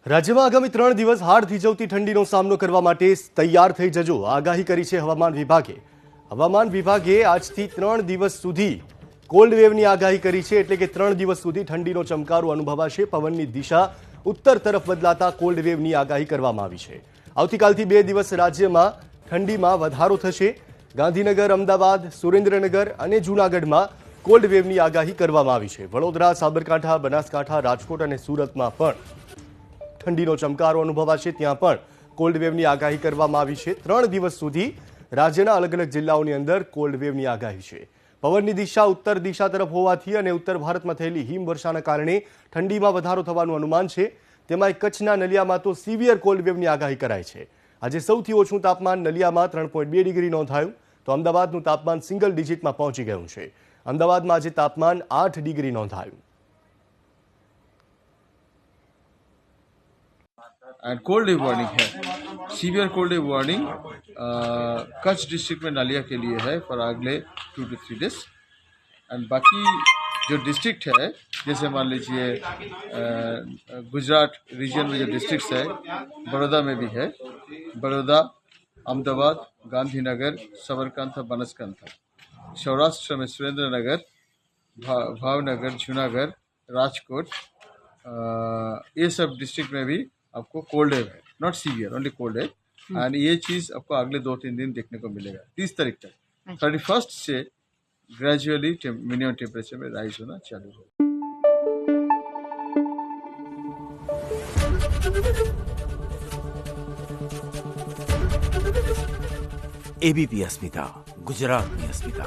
રાજ્યમાં આગામી 3 દિવસ હાડ થીજવતી ઠંડીનો સામનો કરવા માટે તૈયાર થઈ જજો, આગાહી કરી છે હવામાન વિભાગે. હવામાન વિભાગે આજથી 3 દિવસ સુધી કોલ્ડ વેવની આગાહી કરી છે, એટલે કે 3 દિવસ સુધી ઠંડીનો ચમકારો અનુભવાશે. પવનની દિશા ઉત્તર તરફ બદલાતા કોલ્ડ વેવની આગાહી કરવામાં આવી છે. આવતીકાલથી 2 દિવસ રાજ્યમાં ઠંડીમાં વધારો થશે. ગાંધીનગર, અમદાવાદ, સુરેન્દ્રનગર અને જૂનાગઢમાં કોલ્ડ વેવની આગાહી કરવામાં આવી છે. વડોદરા, સાબરકાંઠા, બનાસકાંઠા, રાજકોટ અને સુરતમાં પણ ઠંડીનો ચમકારો અનુભવાશે. ત્યાં પણ કોલ્ડ વેવની આગાહી કરવામાં આવી છે. 3 દિવસ સુધી રાજ્યના અલગ અલગ જિલ્લાઓની અંદર કોલ્ડ વેવની આગાહી છે. પવનની દિશા ઉત્તર દિશા તરફ હોવાથી અને ઉત્તર ભારતમાં થયેલી હિમવર્ષાના કારણે ઠંડીમાં વધારો થવાનું અનુમાન છે. તેમાં કચ્છના નલિયામાં તો સિવિયર કોલ્ડ વેવની આગાહી કરાઈ છે. આજે સૌથી ઓછું તાપમાન નલિયામાં 3.2 ડિગ્રી નોંધાયું, તો અમદાવાદનું તાપમાન સિંગલ ડિજિટમાં પહોંચી ગયું છે. અમદાવાદમાં આજે તાપમાન 8 ડિગ્રી નોંધાયું. एंड कोल्ड वेव वार्निंग है, severe cold wave warning Kutch district में नालिया के लिए है फॉर अगले 2 to 3 डेज. एंड बाकी जो डिस्ट्रिक्ट है, जैसे मान लीजिए गुजरात रीजन में जो डिस्ट्रिक्ट्स है, बड़ौदा में भी है, बड़ौदा, अहमदाबाद, गांधीनगर, साबरकांठा, बनासकांठा. सौराष्ट्र में सुरेंद्रनगर, भावनगर, जूनागढ़, राजकोट, ये सब डिस्ट्रिक्ट में भी आपको कोल्ड वेव है, not severe, only cold wave. And ये चीज़ आपको अगले 2-3 दिन देखने को मिलेगा. 30 तारीख तक, 31st से ग्रेजुअली मिनिमम टेम्परेचर में राइज होना चालू होगा. एबीपी अस्मिता, गुजरातनी अस्मिता.